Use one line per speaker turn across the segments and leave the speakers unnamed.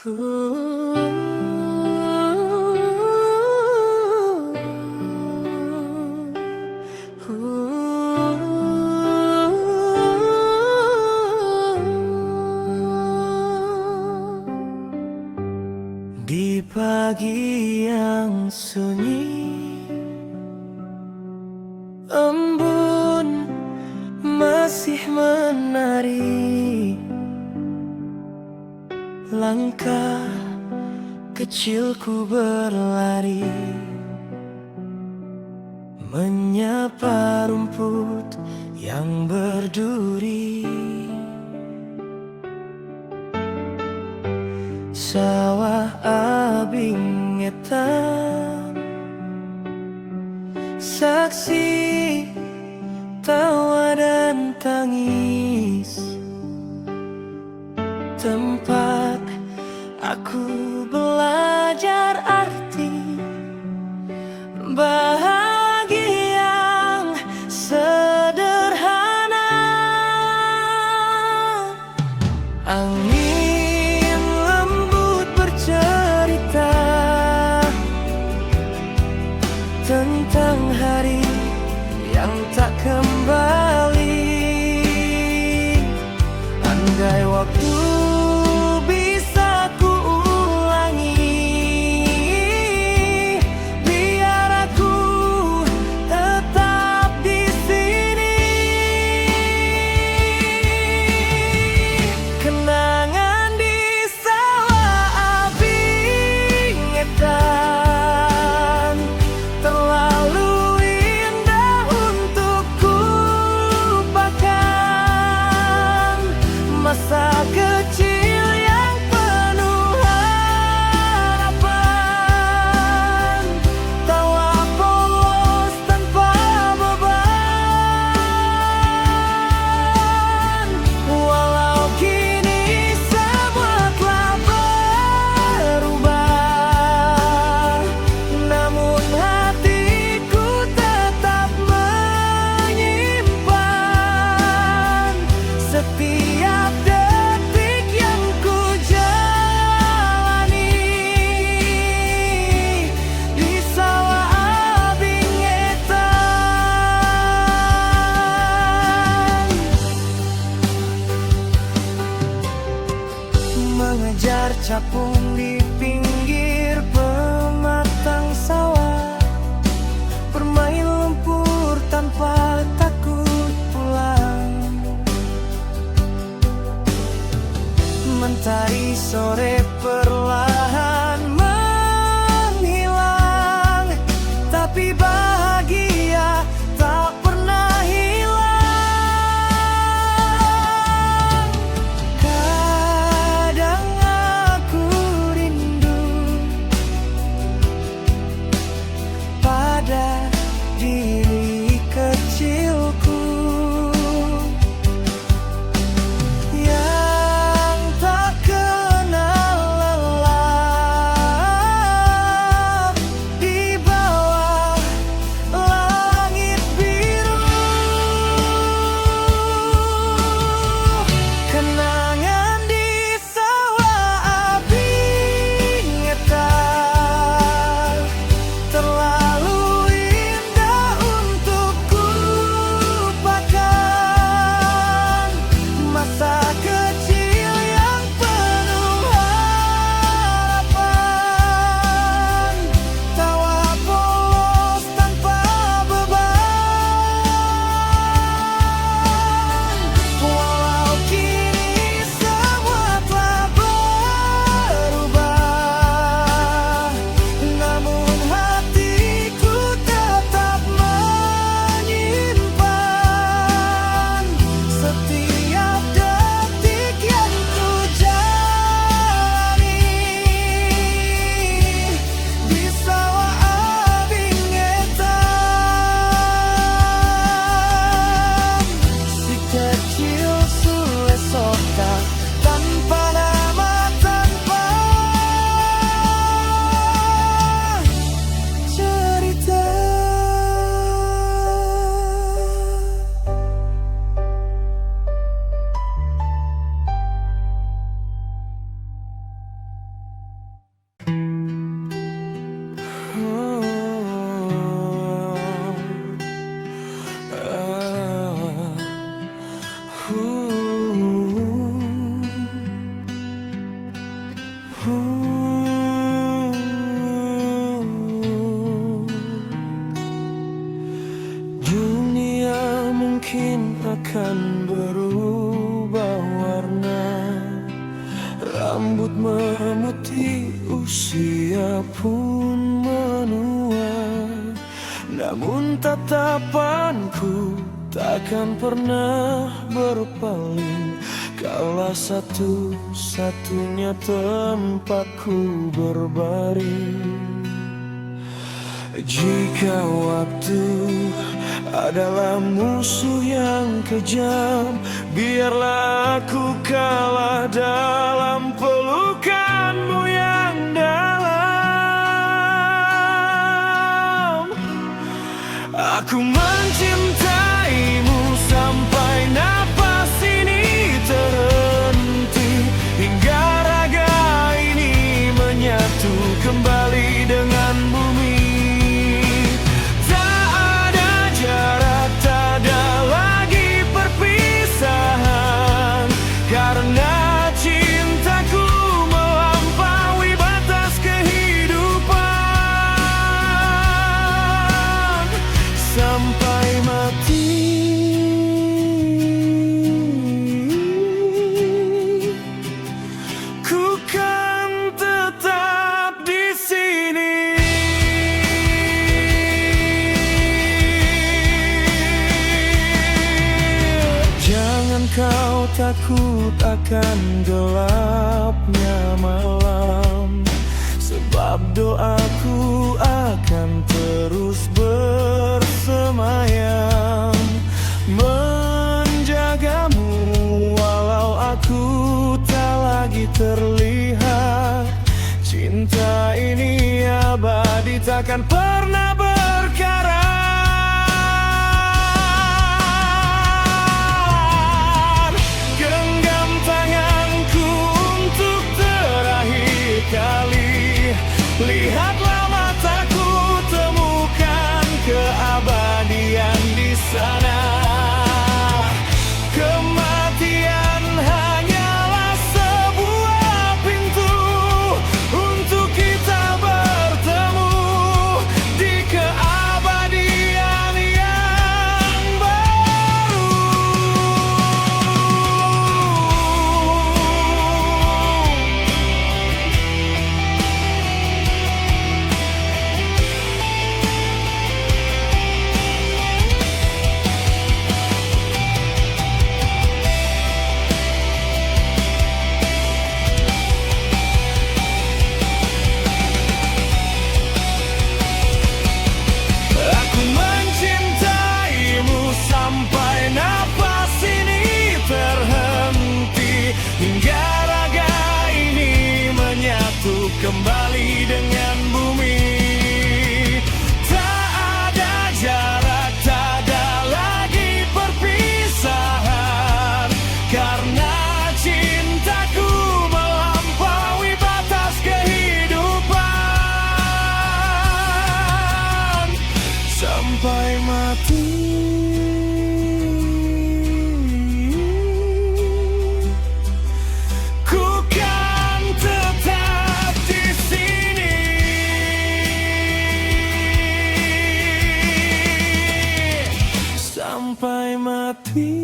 Di pagi yang sunyi, embun masih menari. Langkah kecilku berlari, menyapa rumput yang berduri. Sawah abing etam, saksi tawa dan tangis. Tempat aku belajar arti bahagia yang sederhana. Angin lembut bercerita tentang hari yang tak kembali. Andai waktu bisa ku ulangi, biar aku tetap di sini. Kenangan di sawah abing etam terlalu indah untuk ku lupakan. Masa kecil yang penuh harapan, tawa polos tanpa beban. Walau kini semua telah berubah, namun hatiku tetap menyimpan setiap detik yang ku jalani di sawah abing etam. Mengejar capung di pinggir pematang sawah, bermain lumpur tanpa takut pulang. Mentari sore perlahan menghilang, tapi bahagia tak pernah hilang. Kadang aku rindu pada diri kecilku yang tak kenal Dunia mungkin akan berubah warna, rambut memutih, usia pun menua. Namun tatapanku takkan pernah berpaling, kaulah satu-satunya tempatku berbaring. Jika waktu adalah musuh yang kejam, biarlah aku kalah dalam pelukanmu yang dalam. Aku mencintaimu sampai napas ini terhenti, hingga raga ini menyatu kembali dengan bumi. Karena cintaku melampaui batas kehidupan, sampai mati ku kan tetap di sini. Jangan kau takut akan gelapnya malam, sebab doaku akan terus bersemayam menjagamu walau aku tak lagi terlihat. Cinta ini abadi, takkan pernah berkarat. Lihatlah mataku, temukan keabadian di sana. Kematian hanyalah sebuah pintu untuk kita bertemu di keabadian yang baru. Hingga raga ini menyatu kembali dengan bumi. Tak ada jarak, tak ada lagi perpisahan, karena cintaku melampaui batas kehidupan, sampai mati. Sampai mati,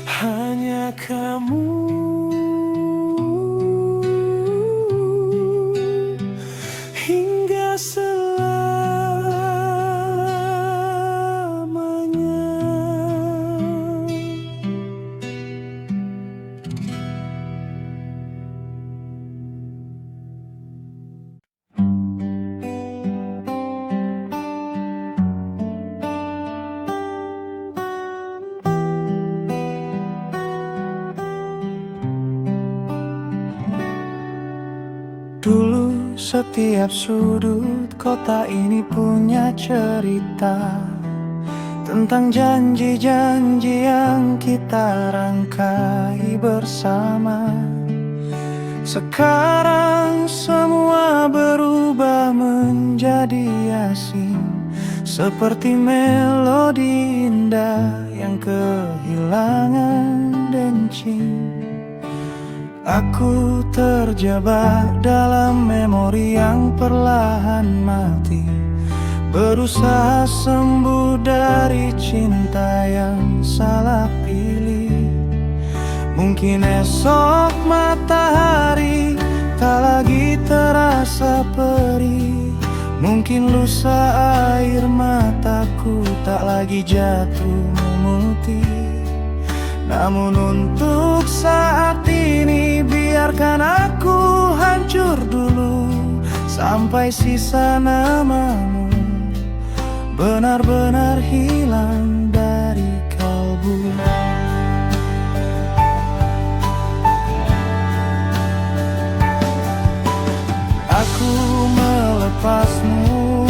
hanya kamu hingga selamanya. Dulu setiap sudut kota ini punya cerita tentang janji-janji yang kita rangkai bersama. Sekarang semua berubah menjadi asing, seperti melodi indah yang kehilangan kencing. Aku terjebak dalam memori yang perlahan mati, berusaha sembuh dari cinta yang salah pilih. Mungkin esok matahari tak lagi terasa perih. Mungkin lusa air mataku tak lagi jatuh memutih. Namun untuk saat ini biarkan aku hancur dulu, sampai sisa namamu benar-benar hilang dari kalbu. Aku melepasmu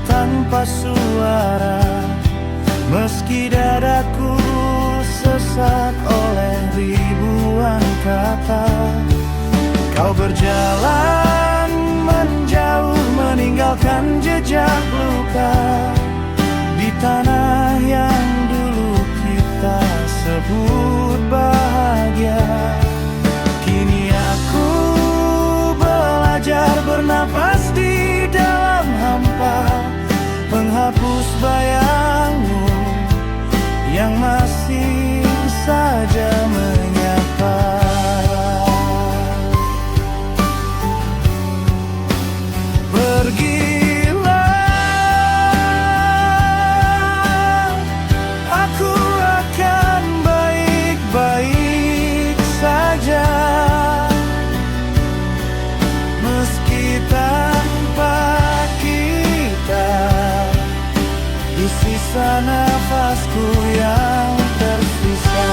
tanpa suara, meski dadaku sesak oleh ribuan kata. Kau berjalan menjauh, meninggalkan jejak luka di tanah yang dulu kita sebut bahagia. Kini aku belajar bernapas di dalam hampa, menghapus bayangmu yang masih saja menyapa. Pergilah, aku akan baik-baik saja, meski tanpa kita, di sisa nafasku yang tersisa.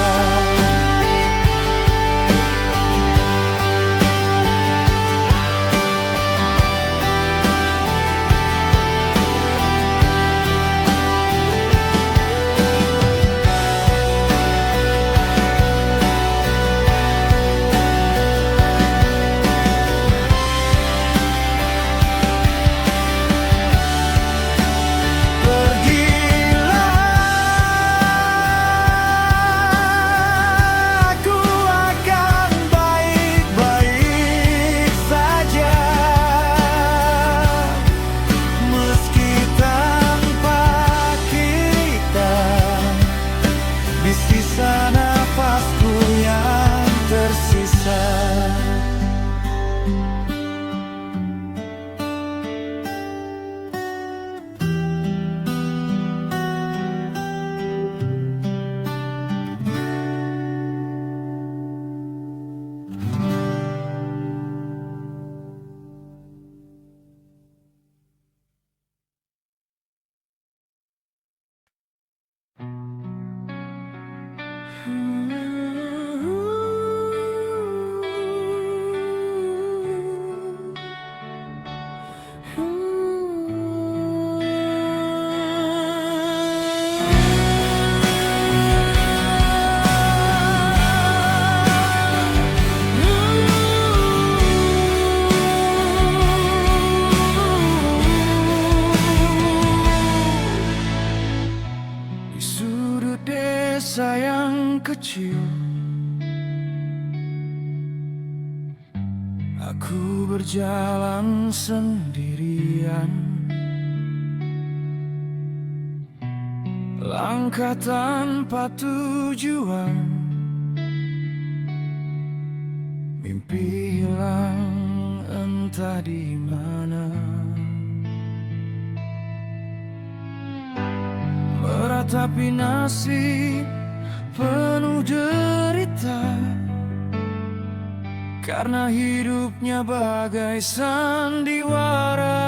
Sisa nafasku yang tersisa. Di sudut desa yang kecil, aku berjalan sendirian, langkah tanpa tujuan, mimpi hilang entah di mana. Meratapi nasib penuh derita, karena hidupnya bagai sandiwara.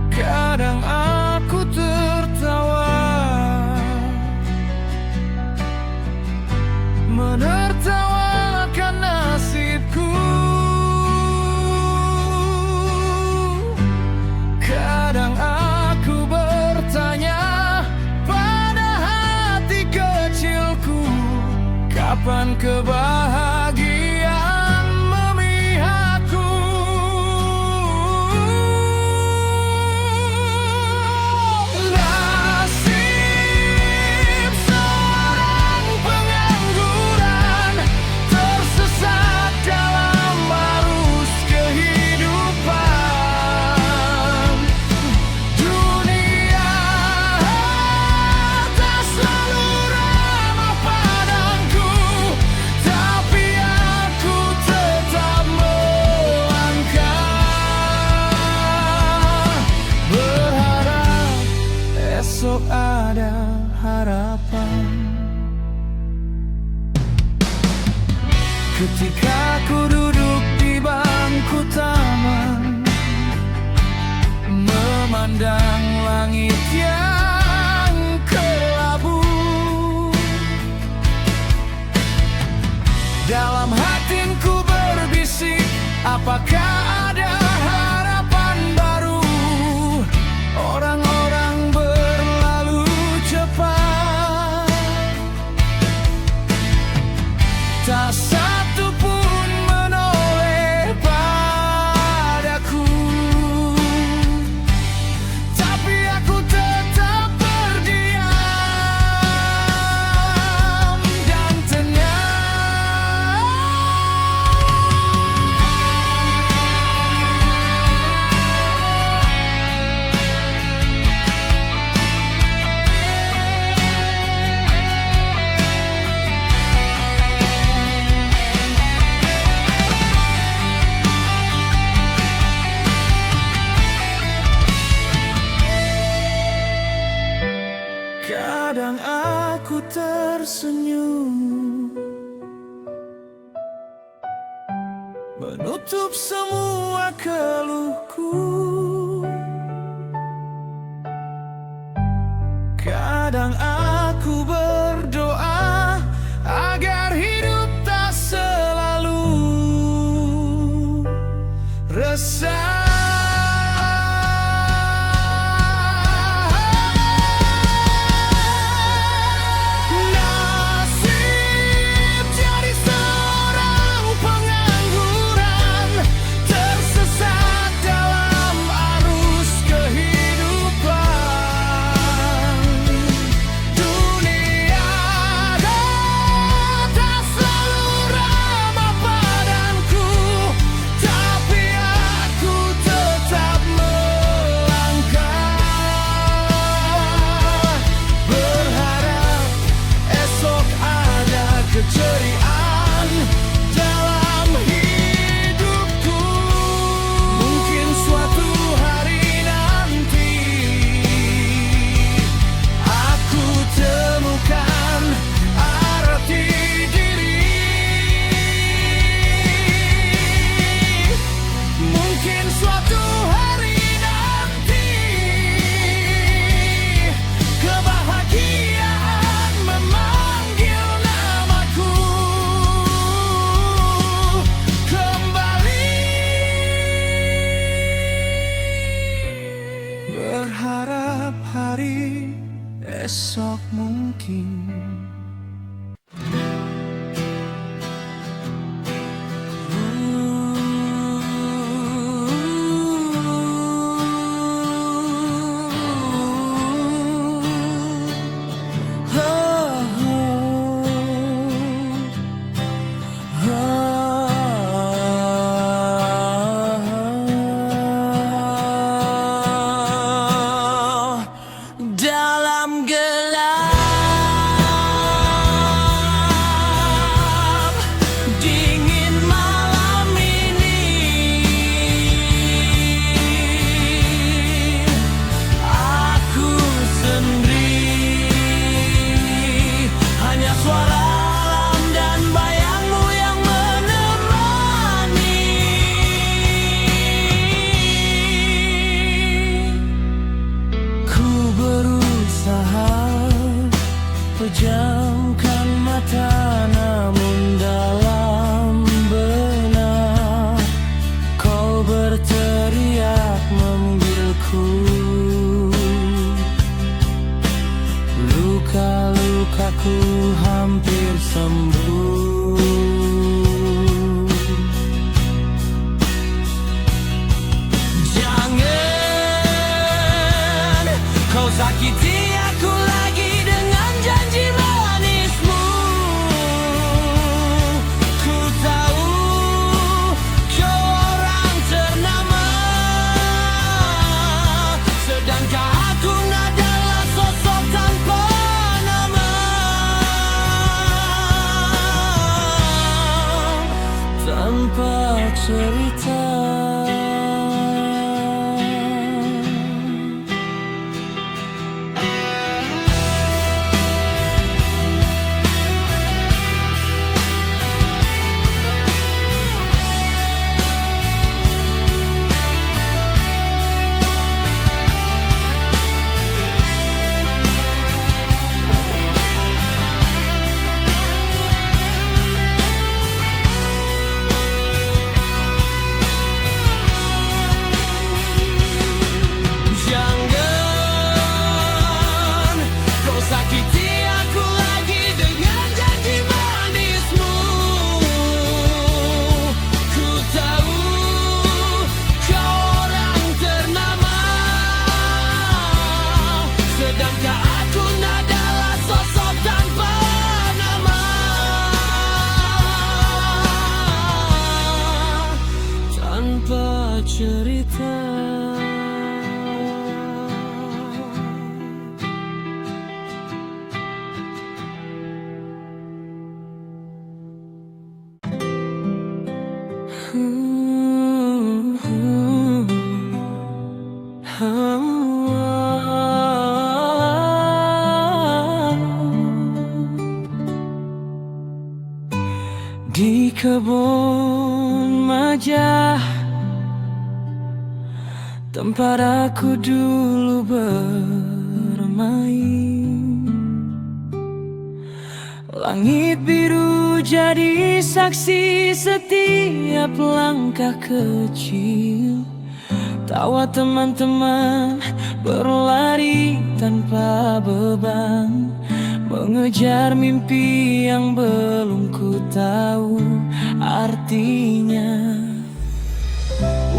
Kadang aku tertawa menertawakan nasibku. Kadang aku bertanya pada hati kecilku, kapan kebahagiaan memihakku? Nasib Ketika ku duduk di bangku taman, memandang langit yang kelabu, dalam hatinku berbisik, apakah ada harapan baru? Orang-orang berlalu cepat, tak satu pun menoleh padaku, tapi aku tetap berdiam dan tenang. Kadang aku tersenyum, menutup semua keluhku. Kadang aku berdoa agar hidup tak selalu resah. Keceriaan dalam hidupku, mungkin suatu hari nanti aku temukan arti diri. Mungkin suatu hari nanti kebahagiaan memanggil namaku kembali. Berharap hari esok mungkin dalam gelap dingin malam ini, aku sendiri, hanya suara alam dan bayangmu yang menemani. Ku berusaha pejamkan mata, namun dalam benak kau berteriak memanggilku. Luka-lukaku hampir sembuh. Jangan kau sakiti aku lagi dengan janji manismu. Ku tahu kau orang ternama, sedangkan aku adalah sosok tanpa nama. Tanpa cerita. Di kebun majah, tempat aku dulu bermain. Langit biru jadi saksi setiap langkah kecil. Tawa teman-teman berlari tanpa beban, mengejar mimpi yang belum ku tahu artinya.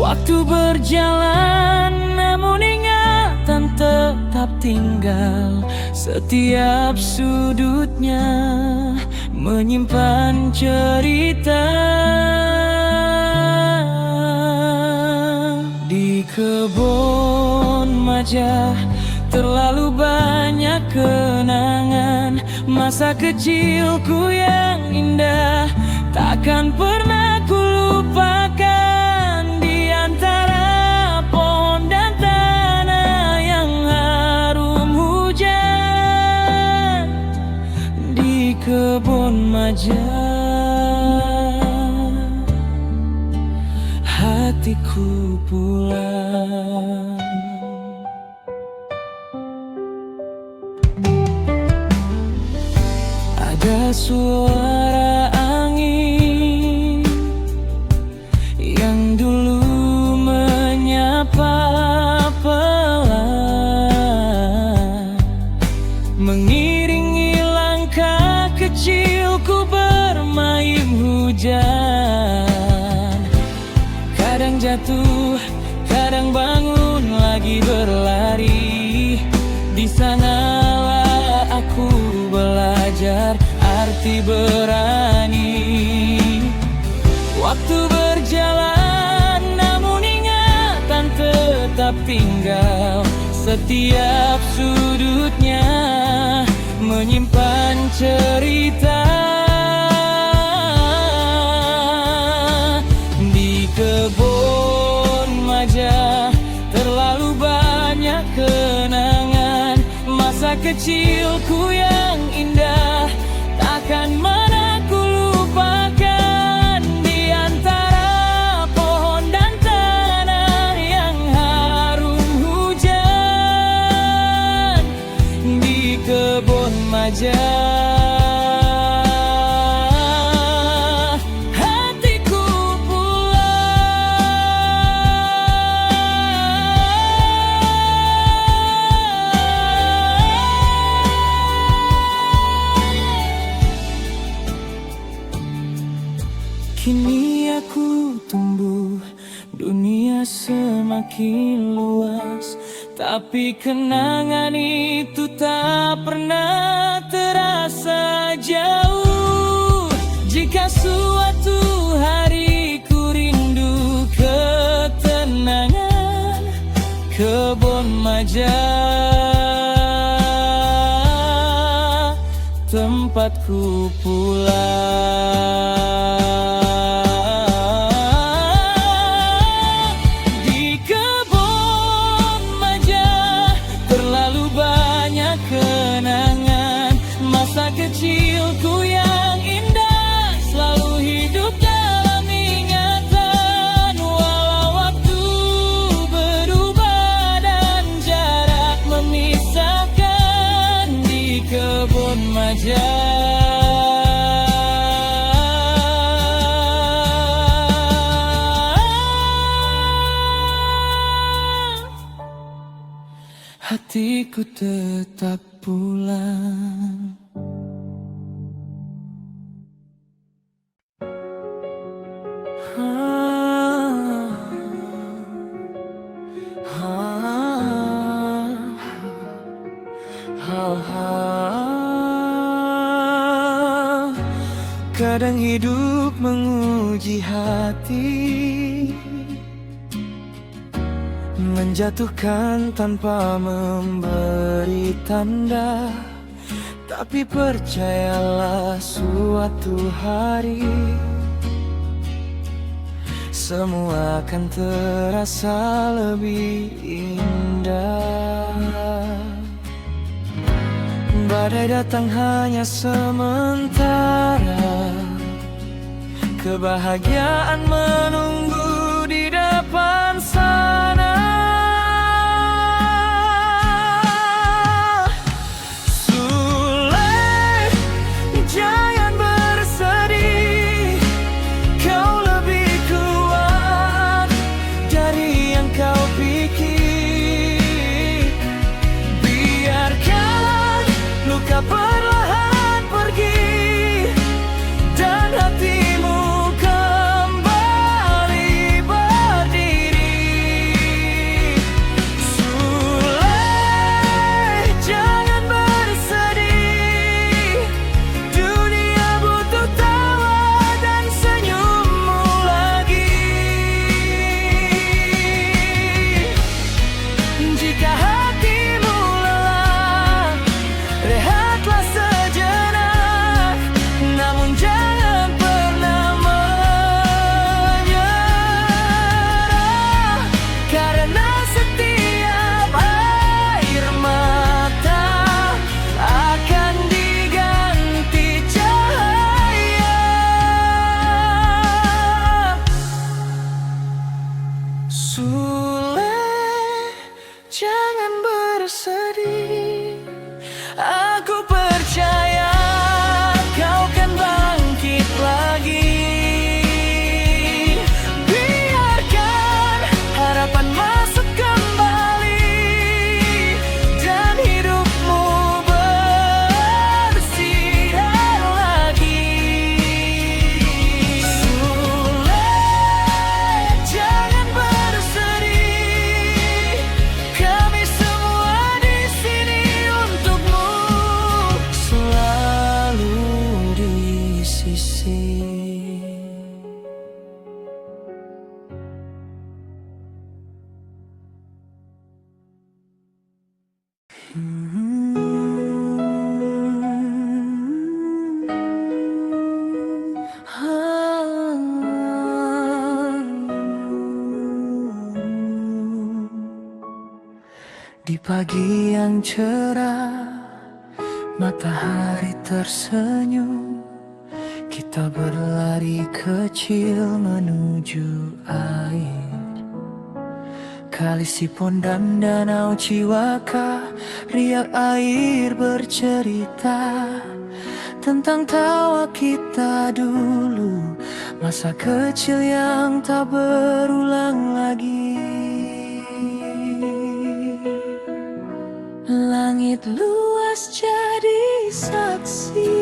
Waktu berjalan namun ingatan tetap tinggal. Setiap sudutnya menyimpan cerita. Di kebun majah terlalu banyak kenangan. Masa kecilku yang indah takkan pernah ku lupakan. Di antara pohon dan tanah yang harum hujan, di kebun majah hatiku pulang. Ada suara angin yang dulu menyapa pelan, mengiringi langkah kecilku bermain hujan. Kadang jatuh, kadang bangun lagi berlari. Di sanalah aku belajar arti berani. Waktu berjalan namun ingatan tetap tinggal. Setiap sudutnya menyimpan cerita. Di kebun majah terlalu banyak kenangan. Masa kecilku yang indah takkan mana ku lupakan. Di antara pohon dan tanah yang harum hujan, di kebun majah hatiku kini aku tumbuh, dunia semakin luas, tapi kenangan itu tak pernah terasa jauh. Jika suatu hari ku rindu ketenangan, kebun majah tempatku pulang. Kecilku yang indah selalu hidup dalam ingatan. Walau waktu berubah dan jarak memisahkan, di kebun majah hatiku tetap pulang. Kadang hidup menguji hati, menjatuhkan tanpa memberi tanda. Tapi percayalah suatu hari semua akan terasa lebih indah. Badai datang hanya sementara, Kebahagiaan menunggu di depan sana. Sule, jangan bersedih, kau lebih kuat dari yang kau pikir. Biarkan luka perlahan pergi dan hatimu aku percaya kau kan bangkit lagi. Biarkan harapan masuk kembali dan hidupmu bersinar lagi. Sule, jangan bersedih, kami semua di sini untukmu, selalu di sisi. Di pagi yang cerah, matahari tersenyum, kita berlari kecil menuju air. Kali Sipon dan danau Ciwaka, riak air bercerita tentang tawa kita dulu, masa kecil yang tak berulang lagi. Langit luas jadi saksi,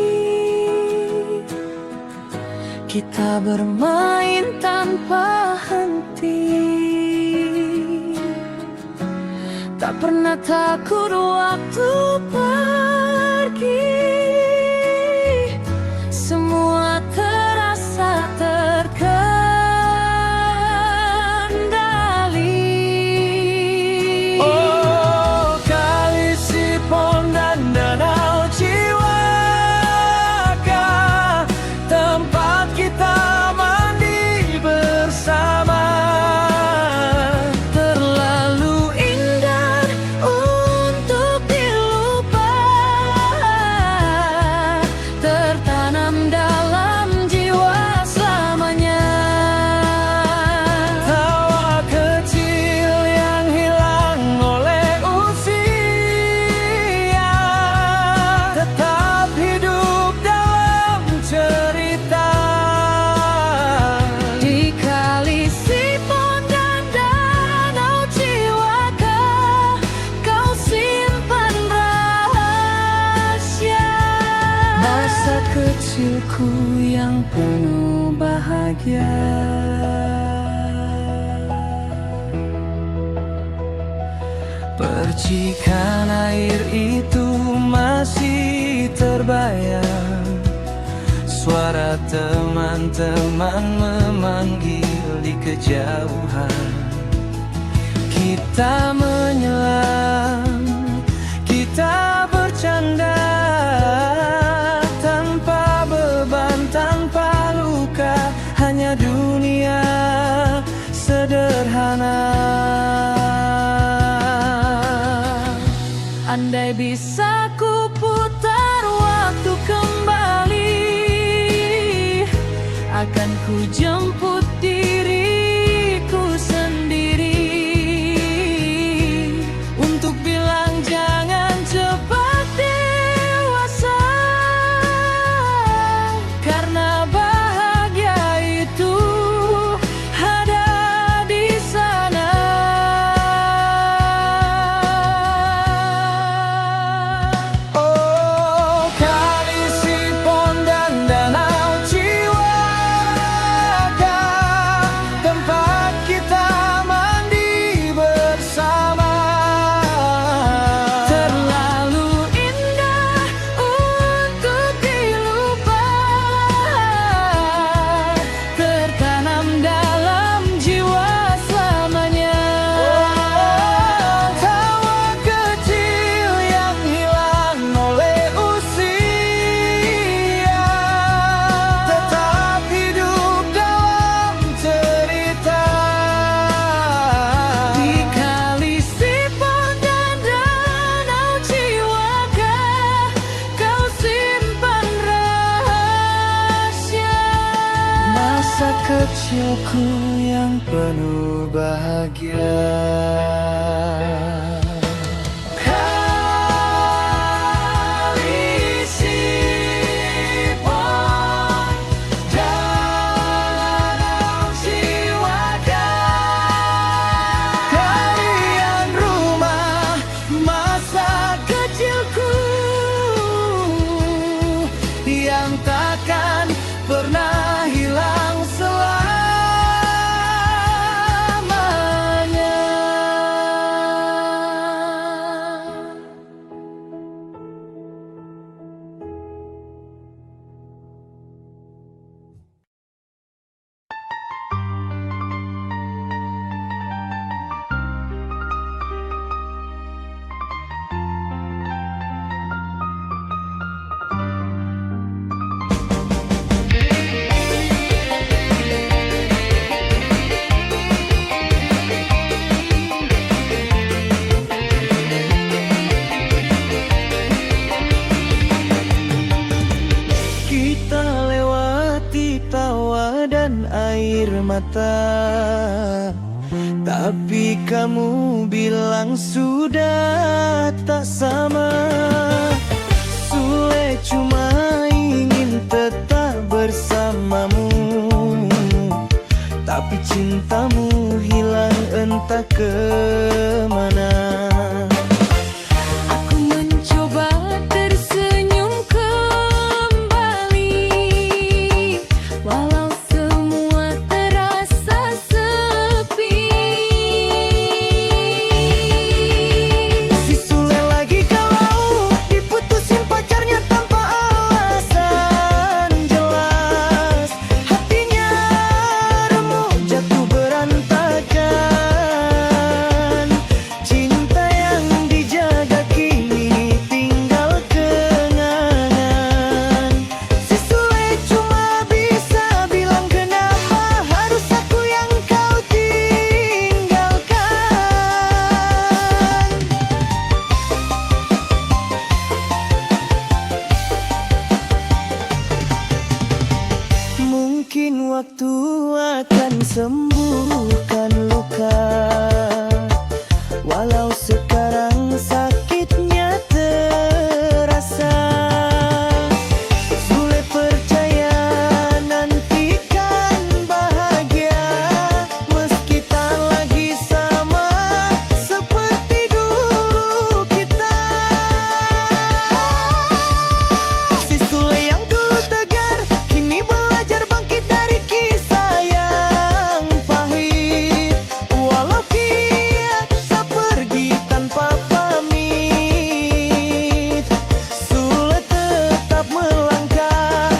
kita bermain tanpa henti, tak pernah takut waktu pergi. Semua terasa terkendali. Oh, Kali Sipon dan danau Ciwaka, tempat kita mandi bersama. Terlalu indah untuk dilupa, tertanam dalam jiwa selamanya. Tawa kecil yang hilang oleh usia, tetap hidup dalam cerita. Di Kali Sipon dan danau Ciwaka, kau simpan rahasia masa kecilku yang penuh bahagia. Percikan air itu masih terbayang, suara teman-teman memanggil di kejauhan. Kita menyelam, kita bercanda, tanpa beban, tanpa luka, hanya dunia sederhana. Andai bisa ku putar waktu kembali, akan ku kecilku yang penuh bahagia. Yang takkan pernah hilang selamanya. Kita lewati tawa dan air mata, tapi kamu bilang sudah tak sama. Sule cuma ingin tetap bersamamu, tapi cintamu hilang entah kemana.
Aku mencoba tersenyum kembali, walau semua terasa sepi.
Si Sule lagi galau, diputusin pacarnya tanpa alasan jelas. Hatinya remuk, jatuh berantakan. Cinta yang dijaga kini tinggal kenangan. Si Sule cuma bisa bilang kenapa harus aku yang kau tinggalkan. Mungkin waktu akan sembuhkan luka, walau sekarang sakitnya terasa. Sule percaya nantikan bahagia, meski tak lagi sama seperti dulu kita. Si Sule yang dulu tegar, kini belajar bangkit dari kisah yang pahit. Walau kian tak pergi tanpa pamit, Sule tetap melangkah,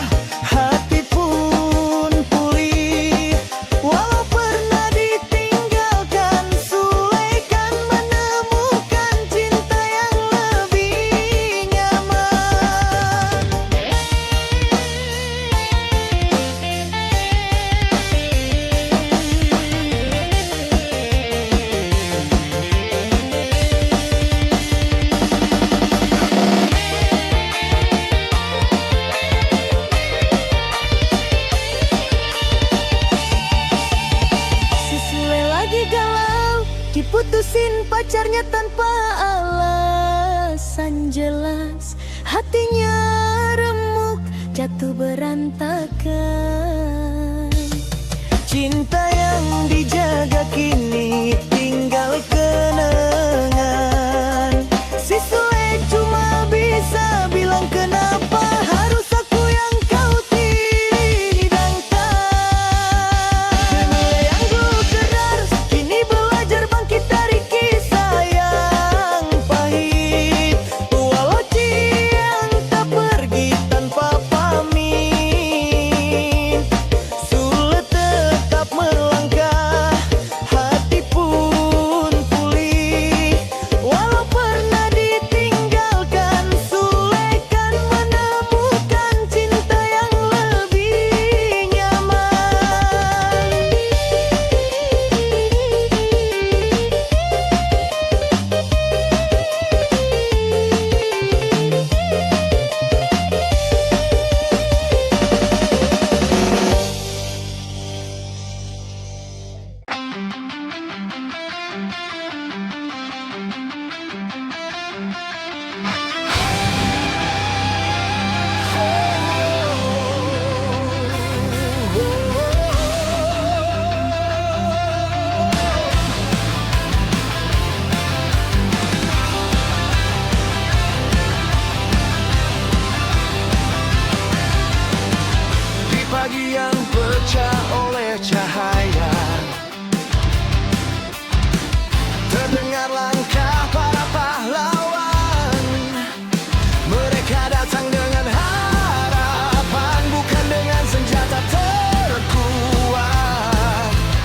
hati pun pulih. Walau pernah ditinggalkan, Sule kan menemukan cinta yang lebih nyaman. Si Sule lagi galau, diputusin pacarnya tanpa alasan jelas. Hatinya remuk, jatuh berantakan. Cinta yang dijaga kini tinggal kenangan. Si Sule cuma bisa bilang kenapa harus aku yang kau tidangkan. Sule yang dulu keras, kini belajar bangkit dari kisah yang pahit. Walau Cian tak pergi tanpa pamit, Sule tetap melangkah, kebahagiaan pecah oleh cahaya. Terdengar langkah para pahlawan. Mereka datang dengan harapan, bukan dengan senjata terkuat,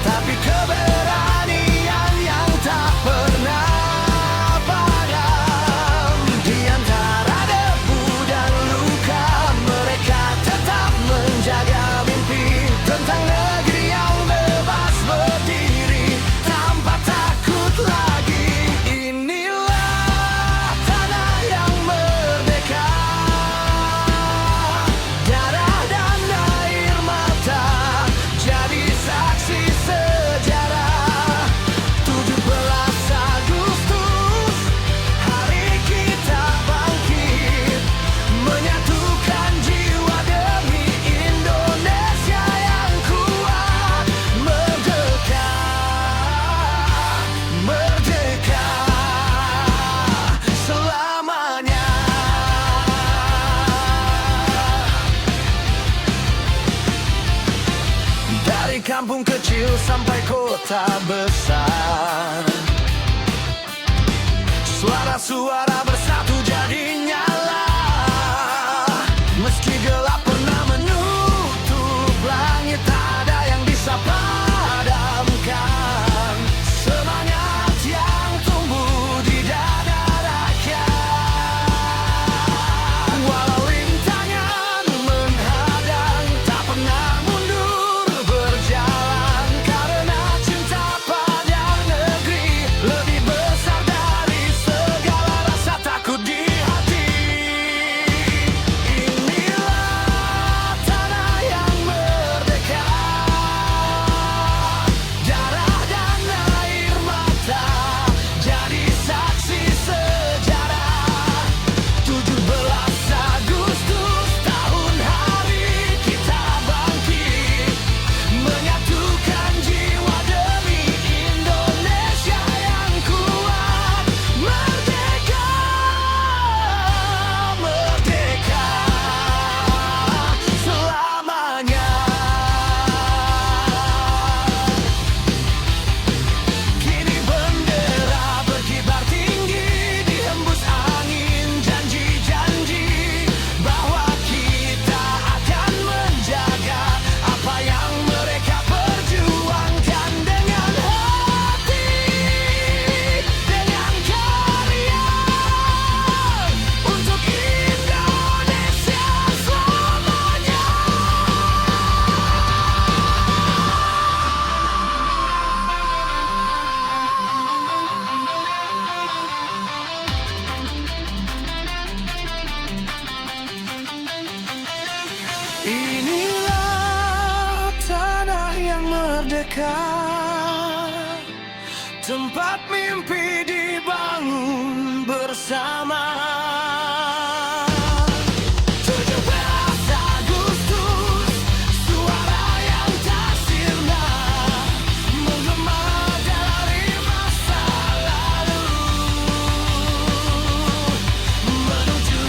tapi keberanian yang tak pernah padam. Di antara debu dan luka, mereka tetap menjaga mimpi tentang negeri yang bebas berdiri tanpa takut lagi. Inilah tanah yang merdeka, darah dan air mata jadi saksi sejarah. 17 Agustus, hari kita bangkit, menyatukan jiwa demi Indonesia yang kuat. Merdeka, merdeka selamanya. Dari kampung kecil sampai kota besar, suara-suara bersatu jadi nyala. Meski gelap pernah menutup langit, tak ada yang bisa padamkan semangat yang tumbuh di dada rakyat. Walau rintangan menghadang, tak pernah mundur berjalan, karena cinta pada negeri lebih besar dari segala rasa takut di hati. Inilah tanah yang merdeka, darah dan air mata jadi saksi sejarah. 17 Agustus, tahun hari kita bangkit, menyatukan jiwa demi Indonesia yang kuat. Merdeka, merdeka selamanya. Kini bendera berkibar tinggi, dihembus angin janji-janji bahwa kita akan menjaga apa yang mereka perjuangkan dengan hati, dengan karya, untuk Indonesia selamanya. Inilah tanah yang merdeka, tempat mimpi dibangun bersama. 17 Agustus, suara yang tak sirna, menggema dari masa lalu, menuju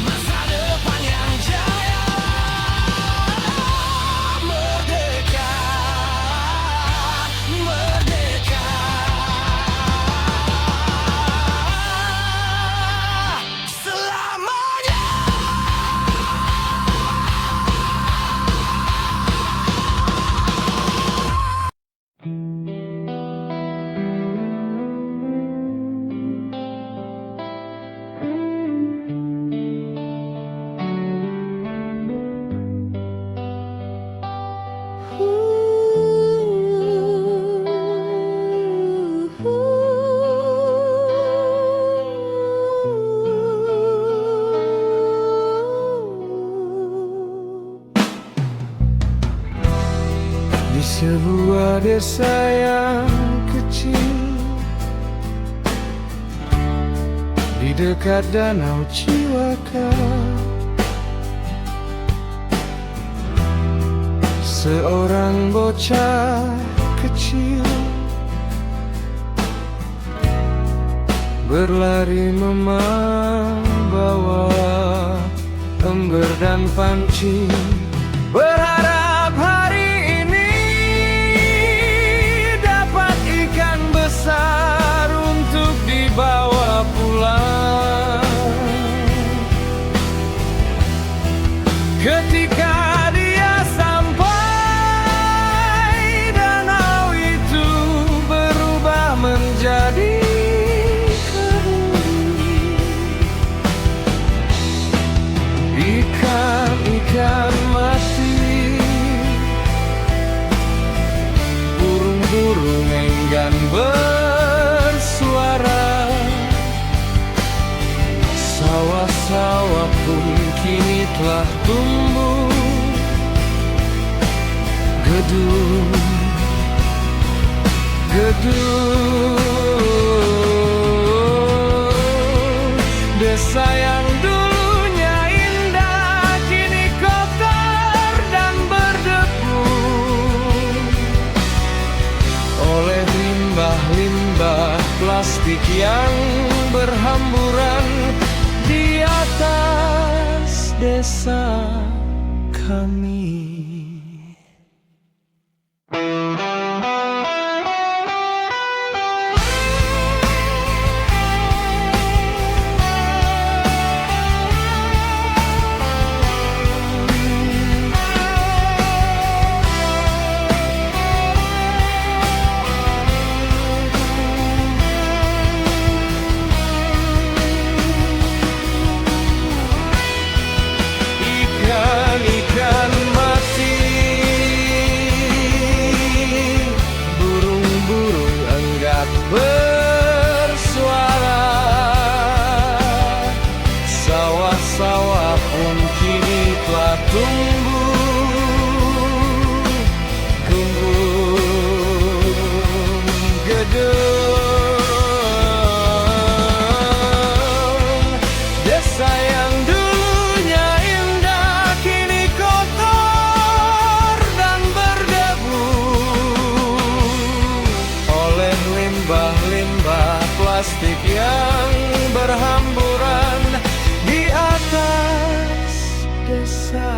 masa depan yang jaya. Merdeka, merdeka selamanya. Di sebuah desa yang kecil, di dekat danau Ciwaka, seorang bocah kecil berlari membawa ember dan panci Berharap hari ini dapat ikan besar untuk dibawa pulang. Ketika dia sampai, danau itu berubah menjadi kering. Ikan-ikan mati, burung-burung enggan bersuara, sawah-sawah pun kini telah tumbuh gedung, gedung. Desa yang dulunya indah kini kotor dan berdebu oleh limbah-limbah plastik yang berhamburan di atas desa kami. Ikan mati, burung-burung enggan bersuara, sawah-sawah pun kini telah tumbuh gedung-gedung. Desa yang dulunya indah kini kotor dan berdebu oleh limbah-limbah plastik yang berhamburan di atas desa